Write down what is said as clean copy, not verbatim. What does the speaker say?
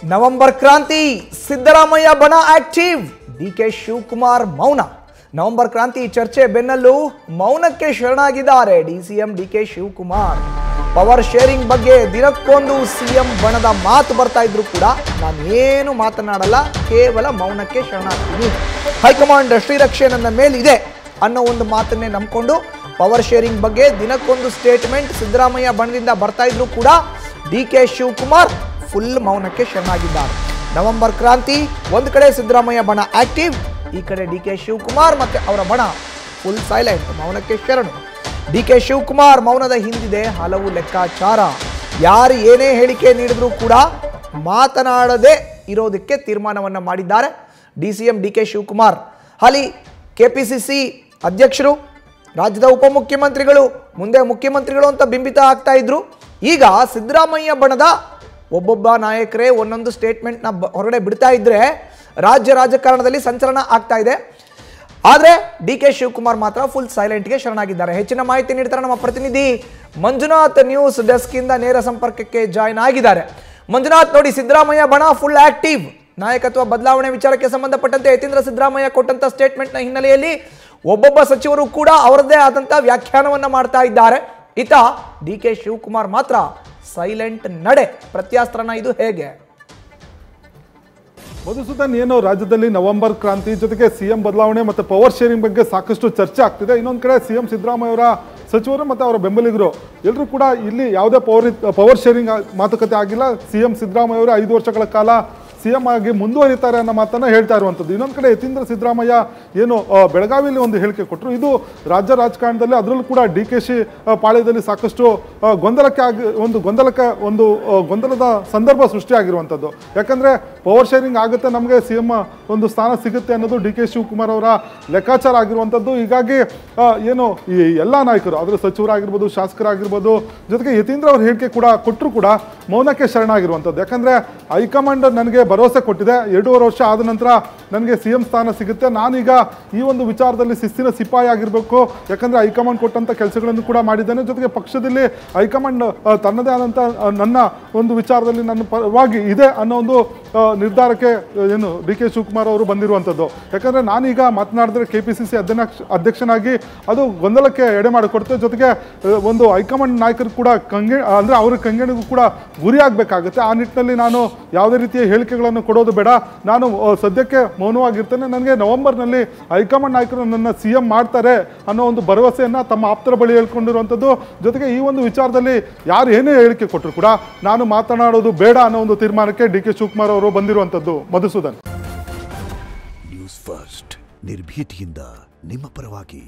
November ಕ್ರಾಂತಿ ಸಿದ್ದರಾಮಯ್ಯ ಬಣ active, DK Shivakumar ಮೌನ. ನವೆಂಬರ್ ಕ್ರಾಂತಿ ಚರ್ಚೆ ಬೆನ್ನಲ್ಲೂ ಮೌನಕ್ಕೆ ಶರಣಾಗಿದ್ದಾರೆ DCM DK Shivakumar. Power sharing ಬಗ್ಗೆ ದಿನಕ್ಕೊಂದು ಸಿಎಂ ಬಣದ ಮಾತು ಬರ್ತಾ ಇದ್ರು ಕೂಡ ನಾನೇನು ಮಾತನಾಡಲ್ಲ, ಕೇವಲ ಮೌನಕ್ಕೆ ಶರಣಾಗ್ತೀನಿ. ಹೈಕಮಾಂಡ್ ಶ್ರೀರಕ್ಷೆ ನನ್ನ ಮೇಲಿದೆ ಅನ್ನೋ ಒಂದು ಮಾತನ್ನೇ ನಂಬಿಕೊಂಡು ಪವರ್ ಶೇರಿಂಗ್ ಬಗ್ಗೆ ದಿನಕ್ಕೊಂದು ಸ್ಟೇಟ್ಮೆಂಟ್ ಸಿದ್ದರಾಮಯ್ಯ ಬಣದಿಂದ ಬರ್ತಾ ಇದ್ರು ಕೂಡ ಡಿಕೆ ಶಿವಕುಮಾರ್ ಫುಲ್ ಮೌನಕ್ಕೆ ಶರಣಾಗಿದ್ದಾರೆ. ನವೆಂಬರ್ ಕ್ರಾಂತಿ ಒಂದು ಕಡೆ ಸಿದ್ದರಾಮಯ್ಯ ಬಣ ಆಕ್ಟಿವ್, ಈ ಕಡೆ ಡಿಕೆ ಶಿವಕುಮಾರ್ ಮತ್ತೆ ಅವರ ಬಣ ಫುಲ್ ಸೈಲೆಂಟ್, ಮೌನಕ್ಕೆ ಶರಣು. ಡಿಕೆ ಶಿವಕುಮಾರ್ ಮೌನದ ಹಿಂದಿದೆ ಹಲವು ಲೆಕ್ಕಾಚಾರ. ಯಾರು ಏನೇ ಹೇಳಿಕೆ ನೀಡಿದ್ರು ಕೂಡ ಮಾತನಾಡದೆ ಇರೋದಕ್ಕೆ ತೀರ್ಮಾನವನ್ನ ಮಾಡಿದ್ದಾರೆ ಡಿಸಿಎಂ ಡಿಕೆ ಶಿವಕುಮಾರ್. ಹಾಲಿ ಕೆಪಿಸಿಸಿ ಅಧ್ಯಕ್ಷರು, ರಾಜ್ಯದ ಉಪಮುಖ್ಯಮಂತ್ರಿಗಳು, ಮುಂದೆ ಮುಖ್ಯಮಂತ್ರಿಗಳು ಅಂತ ಬಿಂಬಿತ ಆಗ್ತಾ ಇದ್ರು. ಈಗ ಸಿದ್ದರಾಮಯ್ಯ ಬಣದ ಒಬ್ಬೊಬ್ಬ ನಾಯಕರೇ ಒಂದೊಂದು ಸ್ಟೇಟ್ಮೆಂಟ್ನ ಹೊರಗಡೆ ಬಿಡ್ತಾ ಇದ್ರೆ ರಾಜ್ಯ ರಾಜಕಾರಣದಲ್ಲಿ ಸಂಚಲನ ಆಗ್ತಾ ಇದೆ. ಆದರೆ ಡಿಕೆ ಶಿವಕುಮಾರ್ ಮಾತ್ರ ಫುಲ್ ಸೈಲೆಂಟ್ಗೆ ಶರಣಾಗಿದ್ದಾರೆ. ಹೆಚ್ಚಿನ ಮಾಹಿತಿ ನೀಡ್ತಾರೆ ನಮ್ಮ ಪ್ರತಿನಿಧಿ ಮಂಜುನಾಥ್, ನ್ಯೂಸ್ ಡೆಸ್ಕ್ ಇಂದ ನೇರ ಸಂಪರ್ಕಕ್ಕೆ ಜಾಯ್ನ್ ಆಗಿದ್ದಾರೆ. ಮಂಜುನಾಥ್, ನೋಡಿ, ಸಿದ್ದರಾಮಯ್ಯ ಬಣ ಫುಲ್ ಆಕ್ಟಿವ್. ನಾಯಕತ್ವ ಬದಲಾವಣೆ ವಿಚಾರಕ್ಕೆ ಸಂಬಂಧಪಟ್ಟಂತೆ ಯತೀಂದ್ರ ಸಿದ್ದರಾಮಯ್ಯ ಕೊಟ್ಟಂತ ಸ್ಟೇಟ್ಮೆಂಟ್ನ ಹಿನ್ನೆಲೆಯಲ್ಲಿ ಒಬ್ಬೊಬ್ಬ ಸಚಿವರು ಕೂಡ ಅವರದ್ದೇ ಆದಂತಹ ವ್ಯಾಖ್ಯಾನವನ್ನ ಮಾಡ್ತಾ ಇದ್ದಾರೆ. ಇತ ಡಿಕೆ ಶಿವಕುಮಾರ್ ಮಾತ್ರ ಸೈಲೆಂಟ್ ನಡೆ. ಪ್ರತ್ಯಾಸ್ತ್ರನ ಇದು ಹೇಗೆ? ಮಧುಸೂದನ್, ಏನು ರಾಜ್ಯದಲ್ಲಿ ನವೆಂಬರ್ ಕ್ರಾಂತಿ ಜೊತೆಗೆ ಸಿಎಂ ಬದಲಾವಣೆ ಮತ್ತು ಪವರ್ ಶೇರಿಂಗ್ ಬಗ್ಗೆ ಸಾಕಷ್ಟು ಚರ್ಚೆ ಆಗ್ತಿದೆ. ಇನ್ನೊಂದು ಕಡೆ ಸಿಎಂ ಸಿದ್ದರಾಮಯ್ಯ ಅವರ ಸಚಿವರು ಮತ್ತು ಅವರ ಬೆಂಬಲಿಗರು ಎಲ್ಲರೂ ಕೂಡ ಇಲ್ಲಿ ಯಾವುದೇ ಪವರ್ ಶೇರಿಂಗ್ ಮಾತುಕತೆ ಆಗಿಲ್ಲ. ಸಿಎಂ ಸಿದ್ದರಾಮಯ್ಯ ಅವರು 5 ವರ್ಷಗಳ ಕಾಲ ಸಿಎಂ ಆಗಿ ಮುಂದುವರಿತಾರೆ ಅನ್ನೋ ಮಾತನ್ನು ಹೇಳ್ತಾ ಇರುವಂಥದ್ದು. ಇನ್ನೊಂದು ಕಡೆ ಯತೀಂದ್ರ ಸಿದ್ದರಾಮಯ್ಯ ಏನು ಬೆಳಗಾವಿಯಲ್ಲಿ ಒಂದು ಹೇಳಿಕೆ ಕೊಟ್ಟರು. ಇದು ರಾಜ್ಯ ರಾಜಕಾರಣದಲ್ಲಿ, ಅದರಲ್ಲೂ ಕೂಡ DKC ಪಾಳ್ಯದಲ್ಲಿ ಸಾಕಷ್ಟು ಗೊಂದಲದ ಸಂದರ್ಭ ಸೃಷ್ಟಿಯಾಗಿರುವಂಥದ್ದು. ಯಾಕಂದರೆ ಪವರ್ ಶೇರಿಂಗ್ ಆಗುತ್ತೆ, ನಮಗೆ ಸಿಎಂ ಒಂದು ಸ್ಥಾನ ಸಿಗುತ್ತೆ ಅನ್ನೋದು DK ಶಿವಕುಮಾರ್ ಅವರ ಲೆಕ್ಕಾಚಾರ ಆಗಿರುವಂಥದ್ದು. ಹೀಗಾಗಿ ಏನು ಈ ಎಲ್ಲ ನಾಯಕರು, ಅದರ ಸಚಿವರಾಗಿರ್ಬೋದು, ಶಾಸಕರಾಗಿರ್ಬೋದು, ಜೊತೆಗೆ ಯತೀಂದ್ರ ಅವ್ರ ಹೇಳಿಕೆ ಕೂಡ ಕೊಟ್ಟರು ಕೂಡ ಮೌನಕ್ಕೆ ಶರಣಾಗಿರುವಂಥದ್ದು. ಯಾಕಂದರೆ ಹೈಕಮಾಂಡ್ ನನಗೆ ಭರವಸೆ ಕೊಟ್ಟಿದೆ, 2.5 ವರ್ಷ ಆದ ನಂತರ ನನಗೆ ಸಿಎಂ ಸ್ಥಾನ ಸಿಗುತ್ತೆ, ನಾನೀಗ ಈ ಒಂದು ವಿಚಾರದಲ್ಲಿ ಶಿಸ್ತಿನ ಸಿಪಾಯಿ ಆಗಿರಬೇಕು. ಯಾಕಂದರೆ ಹೈಕಮಾಂಡ್ ಕೊಟ್ಟಂಥ ಕೆಲಸಗಳನ್ನು ಕೂಡ ಮಾಡಿದ್ದೇನೆ, ಜೊತೆಗೆ ಪಕ್ಷದಲ್ಲಿ ಹೈಕಮಾಂಡ್ ತನ್ನದೇ ಆದಂಥ ನನ್ನ ಒಂದು ವಿಚಾರದಲ್ಲಿ ನನ್ನ ಪರವಾಗಿ ಇದೆ ಅನ್ನೋ ಒಂದು ನಿರ್ಧಾರಕ್ಕೆ ಏನು DK ಶಿವಕುಮಾರ್ ಅವರು ಬಂದಿರುವಂಥದ್ದು. ಯಾಕಂದರೆ ನಾನೀಗ ಮಾತನಾಡಿದ್ರೆ KPCC ಅಧ್ಯಕ್ಷನಾಗಿ ಅದು ಗೊಂದಲಕ್ಕೆ ಎಡೆ ಮಾಡಿಕೊಡ್ತೇವೆ, ಜೊತೆಗೆ ಒಂದು ಹೈಕಮಾಂಡ್ ನಾಯಕರು ಕೂಡ ಅಂದರೆ ಅವರ ಕಂಗೆಣಿಗೂ ಕೂಡ ಗುರಿಯಾಗಬೇಕಾಗುತ್ತೆ. ಆ ನಿಟ್ಟಿನಲ್ಲಿ ನಾನು ಯಾವುದೇ ರೀತಿಯ ಹೇಳಿಕೆಗಳನ್ನು ಕೊಡೋದು ಬೇಡ, ನಾನು ಸದ್ಯಕ್ಕೆ ಮೌನವಾಗಿರ್ತೇನೆ. ನನಗೆ ನವೆಂಬರ್ನಲ್ಲಿ ಹೈಕಮಾಂಡ್ ನಾಯಕರು ನನ್ನ ಸಿಎಂ ಮಾಡ್ತಾರೆ ಅನ್ನೋ ಒಂದು ಭರವಸೆಯನ್ನು ತಮ್ಮ ಆಪ್ತರ ಬಳಿ ಹೇಳ್ಕೊಂಡಿರುವಂಥದ್ದು. ಜೊತೆಗೆ ಈ ಒಂದು ವಿಚಾರದಲ್ಲಿ ಯಾರು ಏನೇ ಹೇಳಿಕೆ ಕೊಟ್ಟರು ಕೂಡ ನಾನು ಮಾತನಾಡೋದು ಬೇಡ ಅನ್ನೋ ಒಂದು ತೀರ್ಮಾನಕ್ಕೆ DK ಶಿವಕುಮಾರ್ ಅವರು ಬಂದಿರುವಂಥದ್ದು. ಮಧುಸೂದನ್, ನ್ಯೂಸ್ ಫಸ್ಟ್, ನಿರ್ಭೀತಿಯಿಂದ ನಿಮ್ಮ ಪರವಾಗಿ.